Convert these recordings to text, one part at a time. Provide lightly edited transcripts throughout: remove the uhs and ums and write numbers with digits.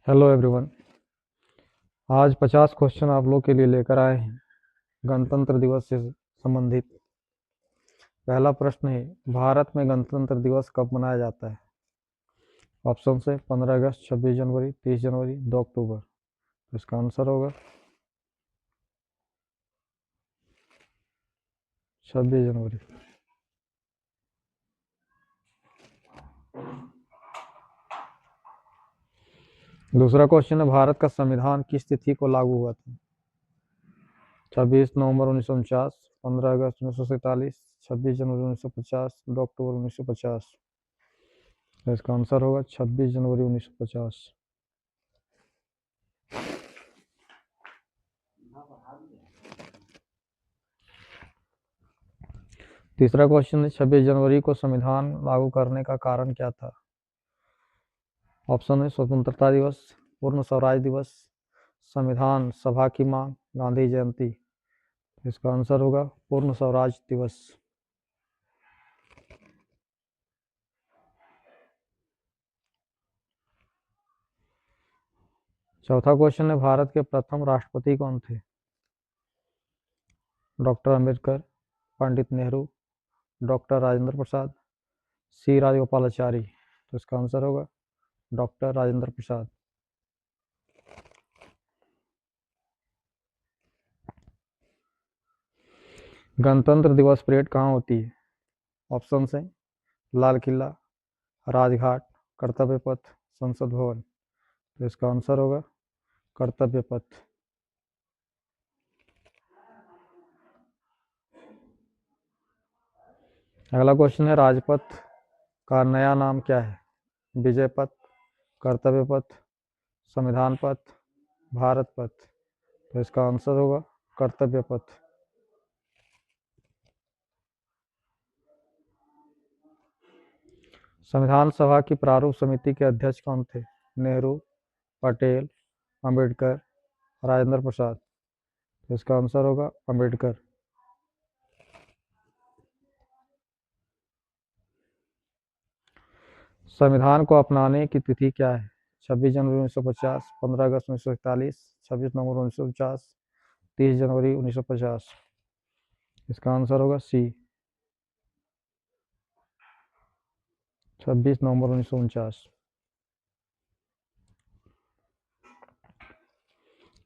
Hello everyone. आज 50 question आप लोग के लिए लेकर आए हैं गणतंत्र दिवस से संबंधित। पहला प्रश्न है, भारत में गणतंत्र दिवस कब मनाया जाता है? ऑप्शन है 15 अगस्त, 26 जनवरी, 30 जनवरी, 2 अक्टूबर। तो इसका आंसर होगा 26 जनवरी। दूसरा क्वेश्चन है, भारत का संविधान किस तिथि को लागू हुआ था? 26 नवंबर 1949, 15 अगस्त 1947, 26 जनवरी 1950, 2 अक्टूबर 1950। तो इसका आंसर होगा 26 जनवरी 1950। तीसरा क्वेश्चन है, 26 जनवरी को संविधान लागू करने का कारण क्या था? ऑप्शन है स्वतंत्रता दिवस, पूर्ण स्वराज दिवस, संविधान सभा की मांग, गांधी जयंती। इसका आंसर होगा पूर्ण स्वराज दिवस। चौथा क्वेश्चन है, भारत के प्रथम राष्ट्रपति कौन थे? डॉक्टर अंबेडकर, पंडित नेहरू, डॉक्टर राजेंद्र प्रसाद, सी राजगोपालाचारी। तो इसका आंसर होगा डॉक्टर राजेंद्र प्रसाद। गणतंत्र दिवस परेड कहाँ होती है? ऑप्शन है लाल किला, राजघाट, कर्तव्य पथ, संसद भवन। तो इसका आंसर होगा कर्तव्य पथ। अगला क्वेश्चन है, राजपथ का नया नाम क्या है? विजय पथ, कर्तव्य पथ, संविधान पथ, भारत पथ। तो इसका आंसर होगा कर्तव्य पथ। संविधान सभा की प्रारूप समिति के अध्यक्ष कौन थे? नेहरू, पटेल, अंबेडकर, राजेंद्र प्रसाद। तो इसका आंसर होगा अंबेडकर। संविधान को अपनाने की तिथि क्या है? 26 जनवरी 1950, 15 अगस्त 1941, 26 नवंबर 1949, 30 जनवरी 1950। इसका आंसर होगा सी, 26 नवंबर 1949।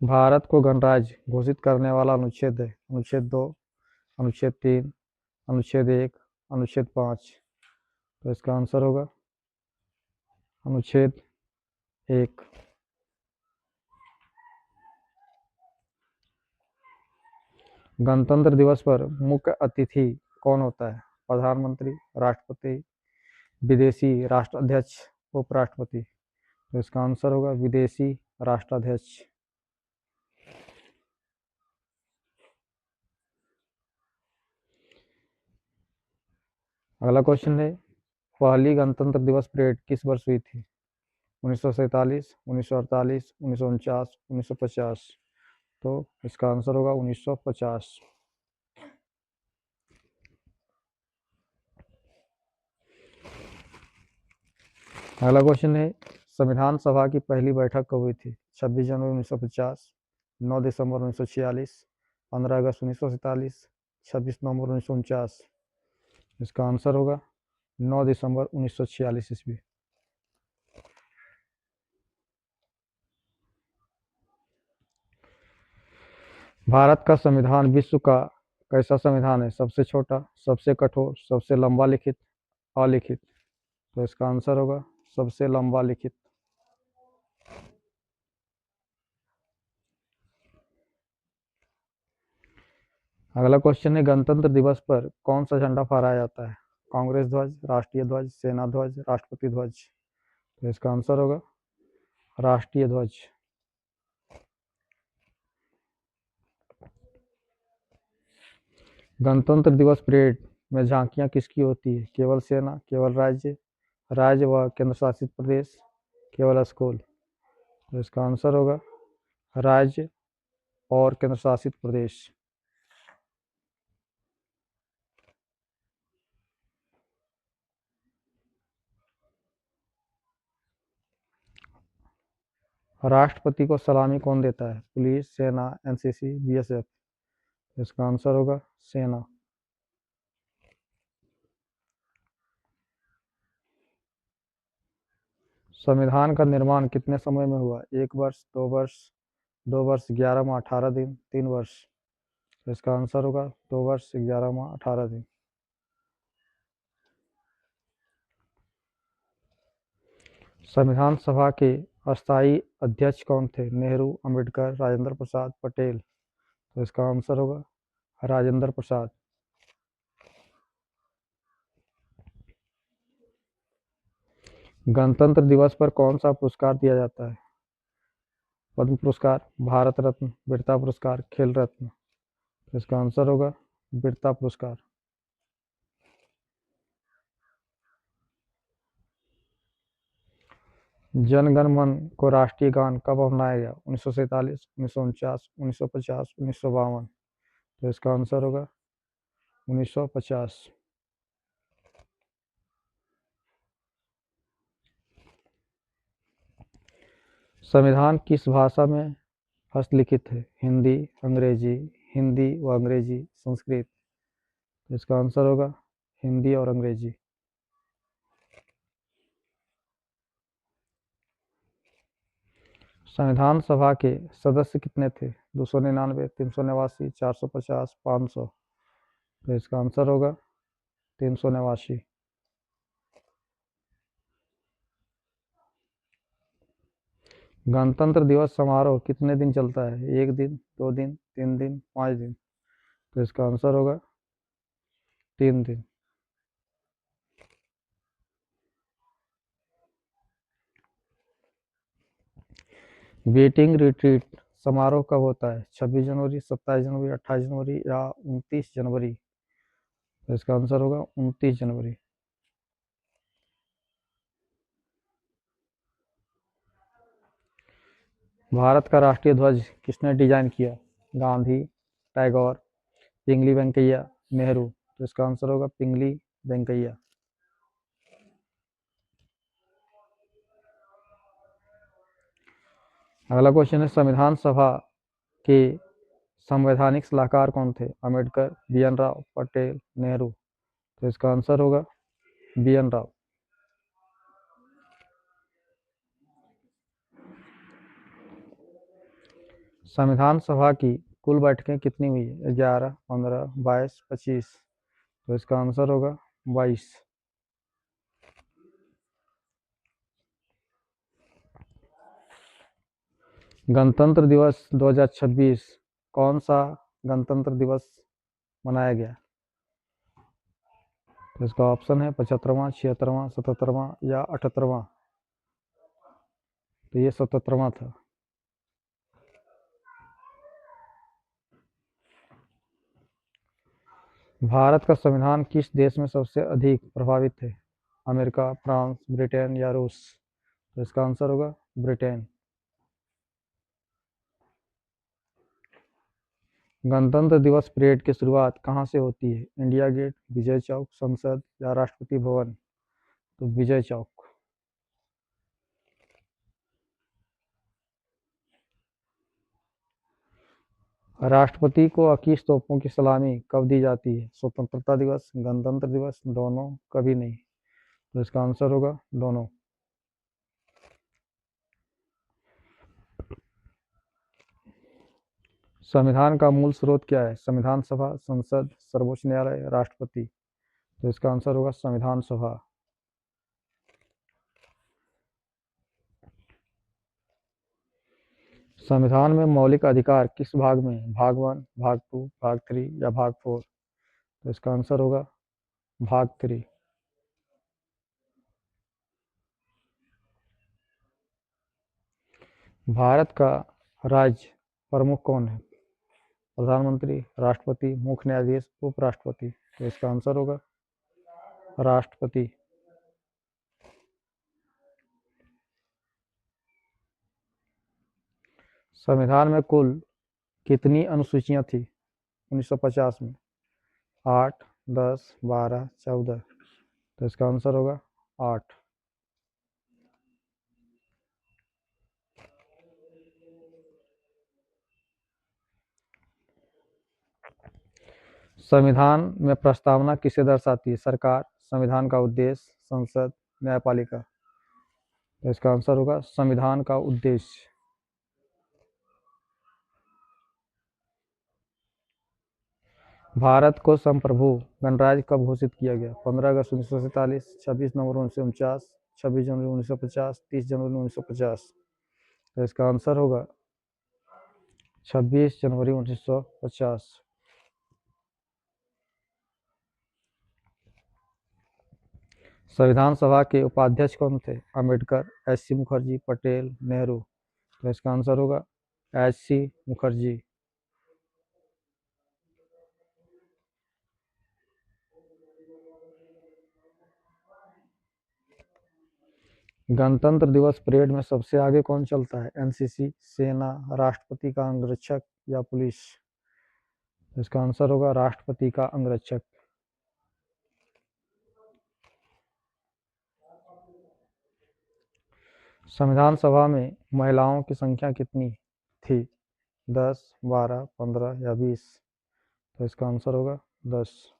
भारत को गणराज्य घोषित करने वाला अनुच्छेद है? अनुच्छेद 2, अनुच्छेद 3, अनुच्छेद 1, अनुच्छेद 5। तो इसका आंसर होगा अनुच्छेद 1। गणतंत्र दिवस पर मुख्य अतिथि कौन होता है? प्रधानमंत्री, राष्ट्रपति, विदेशी राष्ट्राध्यक्ष, उपराष्ट्रपति। तो इसका आंसर होगा विदेशी राष्ट्राध्यक्ष। अगला क्वेश्चन है, पहली गणतंत्र दिवस परेड किस वर्ष हुई थी? 1947, 1948, 1949, 1950। तो इसका आंसर होगा 1950। अगला क्वेश्चन है, संविधान सभा की पहली बैठक कब हुई थी? 26 जनवरी 1950, 9 दिसंबर 1946, 15 अगस्त 1947, 26 नवंबर 1949। इसका आंसर होगा 9 दिसंबर 1946 ईस्वी। भारत का संविधान विश्व का कैसा संविधान है? सबसे छोटा, सबसे कठोर, सबसे लंबा लिखित, अलिखित। तो इसका आंसर होगा सबसे लंबा लिखित। अगला क्वेश्चन है, गणतंत्र दिवस पर कौन सा झंडा फहराया जाता है? कांग्रेस ध्वज, राष्ट्रीय ध्वज, सेना ध्वज, राष्ट्रपति ध्वज। तो इसका आंसर होगा राष्ट्रीय ध्वज। गणतंत्र दिवस परेड में झांकियां किसकी होती है? केवल सेना, केवल राज्य, राज्य व केंद्र शासित प्रदेश, केवल स्कूल। तो इसका आंसर होगा राज्य और केंद्र शासित प्रदेश। राष्ट्रपति को सलामी कौन देता है? पुलिस, सेना, एनसीसी, बीएसएफ। इसका आंसर होगा सेना। संविधान का निर्माण कितने समय में हुआ? 1 वर्ष, 2 वर्ष, 2 वर्ष 11 माह 18 दिन, 3 वर्ष। इसका आंसर होगा 2 वर्ष 11 माह 18 दिन। संविधान सभा के अस्थायी अध्यक्ष कौन थे? नेहरू, अंबेडकर, राजेंद्र प्रसाद, पटेल। तो इसका आंसर होगा राजेंद्र प्रसाद। गणतंत्र दिवस पर कौन सा पुरस्कार दिया जाता है? पद्म पुरस्कार, भारत रत्न, वीरता पुरस्कार, खेल रत्न। तो इसका आंसर होगा वीरता पुरस्कार। जन गण मन को राष्ट्रीय गान कब अपनाया गया? 1947, 1949, 1950, 1952। तो इसका आंसर होगा 1950। संविधान किस भाषा में हस्तलिखित है? हिंदी, अंग्रेजी, हिंदी व अंग्रेजी, संस्कृत। तो इसका आंसर होगा हिंदी और अंग्रेजी। संविधान सभा के सदस्य कितने थे? 299, 389, 450, 500। तो इसका आंसर होगा 389। गणतंत्र दिवस समारोह कितने दिन चलता है? 1 दिन, 2 दिन, 3 दिन, 5 दिन। तो इसका आंसर होगा 3 दिन। वेटिंग रिट्रीट समारोह कब होता है? 26 जनवरी, 27 जनवरी, 28 जनवरी या 29 जनवरी। तो इसका आंसर होगा 29 जनवरी। भारत का राष्ट्रीय ध्वज किसने डिजाइन किया? गांधी, टैगोर, पिंगली वेंकैया, नेहरू। तो इसका आंसर होगा पिंगली वेंकैया। अगला क्वेश्चन है, संविधान सभा के संवैधानिक सलाहकार कौन थे? अम्बेडकर, बी.एन. राव, पटेल, नेहरू। तो इसका आंसर होगा बी.एन. राव। संविधान सभा की कुल बैठकें कितनी हुई? 11, 15, 22, 25। तो इसका आंसर होगा 22। गणतंत्र दिवस 2026 कौन सा गणतंत्र दिवस मनाया गया? तो इसका ऑप्शन है 75वां, 76वां, 77वां या 78वां। तो ये 77वां था। भारत का संविधान किस देश में सबसे अधिक प्रभावित है? अमेरिका, फ्रांस, ब्रिटेन या रूस। तो इसका आंसर होगा ब्रिटेन। गणतंत्र दिवस परेड की शुरुआत कहाँ से होती है? इंडिया गेट, विजय चौक, संसद या राष्ट्रपति भवन। तो विजय चौक। राष्ट्रपति को 21 तोपों की सलामी कब दी जाती है? स्वतंत्रता दिवस, गणतंत्र दिवस, दोनों, कभी नहीं। तो इसका आंसर होगा दोनों। संविधान का मूल स्रोत क्या है? संविधान सभा, संसद, सर्वोच्च न्यायालय, राष्ट्रपति। तो इसका आंसर होगा संविधान सभा। संविधान में मौलिक अधिकार किस भाग में है? भाग 1, भाग 2, भाग 3 या भाग 4। तो इसका आंसर होगा भाग 3। भारत का राज्य प्रमुख कौन है? प्रधानमंत्री, राष्ट्रपति, मुख्य न्यायाधीश, उपराष्ट्रपति। तो इसका आंसर होगा राष्ट्रपति। संविधान में कुल कितनी अनुसूचियां थी 1950 में? 8, 10, 12, 14। तो इसका आंसर होगा 8। संविधान में प्रस्तावना किसे दर्शाती है? सरकार, संविधान का उद्देश्य, संसद, न्यायपालिका। तो इसका आंसर होगा संविधान का उद्देश्य। भारत को संप्रभु गणराज्य कब घोषित किया गया? 15 अगस्त 1947, 26 नवंबर 1949, 26 जनवरी 1950, 30 जनवरी 1950। तो इसका आंसर होगा 26 जनवरी 1950। संविधान सभा के उपाध्यक्ष कौन थे? अम्बेडकर, एस.सी. मुखर्जी, पटेल, नेहरू। तो इसका आंसर होगा एच.सी. मुखर्जी। गणतंत्र दिवस परेड में सबसे आगे कौन चलता है? एनसीसी, सेना, राष्ट्रपति का अंगरक्षक या पुलिस। इसका आंसर होगा राष्ट्रपति का अंगरक्षक। संविधान सभा में महिलाओं की संख्या कितनी थी? 10, 12, 15 या 20। तो इसका आंसर होगा 10।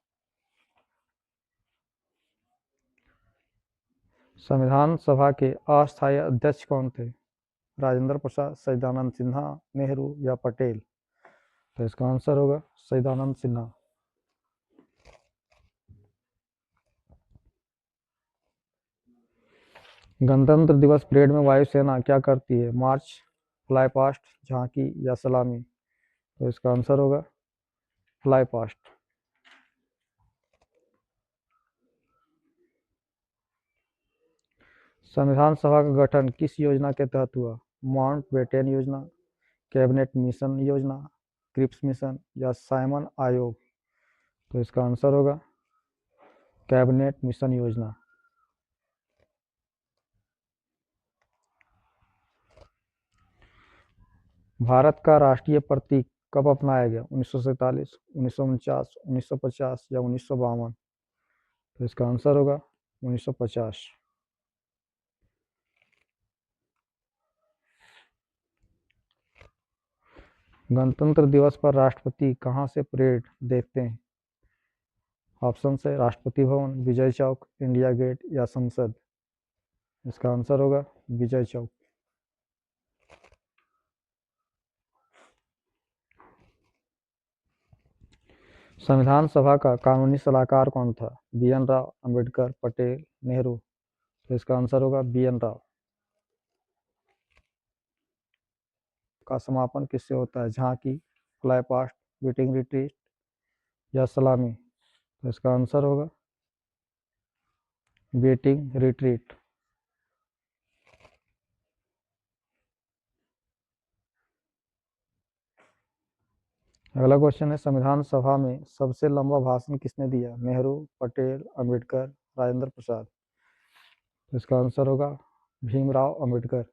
संविधान सभा के अस्थायी अध्यक्ष कौन थे? राजेंद्र प्रसाद, सच्चिदानंद सिन्हा, नेहरू या पटेल। तो इसका आंसर होगा सच्चिदानंद सिन्हा। गणतंत्र दिवस परेड में वायुसेना क्या करती है? मार्च, फ्लाई पास्ट, झांकी या सलामी। तो इसका आंसर होगा फ्लाई पास्ट। संविधान सभा का गठन किस योजना के तहत हुआ? माउंट बेटन योजना, कैबिनेट मिशन योजना, क्रिप्स मिशन या साइमन आयोग। तो इसका आंसर होगा कैबिनेट मिशन योजना। भारत का राष्ट्रीय प्रतीक कब अपनाया गया? 1947, 1949, 1950 या 1952। तो इसका आंसर होगा 1950। गणतंत्र दिवस पर राष्ट्रपति कहां से परेड देखते हैं? ऑप्शन है राष्ट्रपति भवन, विजय चौक, इंडिया गेट या संसद। इसका आंसर होगा विजय चौक। संविधान सभा का कानूनी सलाहकार कौन था? बी.एन. राव, अंबेडकर, पटेल, नेहरू। तो इसका आंसर होगा बी.एन. राव। का समापन किससे होता है? झांकी, फ्लाई पास्ट, वेटिंग रिट्रीट या सलामी। तो इसका आंसर होगा वेटिंग रिट्रीट। अगला क्वेश्चन है संविधान सभा में सबसे लंबा भाषण किसने दिया? नेहरू, पटेल, अंबेडकर, राजेंद्र प्रसाद। तो इसका आंसर होगा भीमराव अंबेडकर।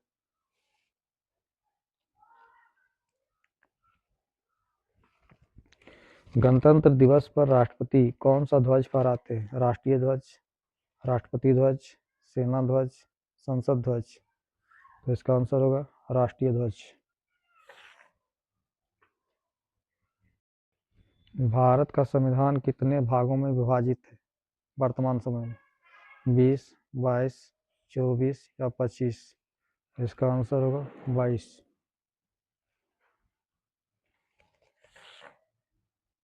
गणतंत्र दिवस पर राष्ट्रपति कौन सा ध्वज फहराते हैं? राष्ट्रीय ध्वज, राष्ट्रपति ध्वज, सेना ध्वज, संसद ध्वज। तो इसका आंसर होगा राष्ट्रीय ध्वज। भारत का संविधान कितने भागों में विभाजित है वर्तमान समय में? 20, 22, 24 या 25। इसका आंसर होगा 22।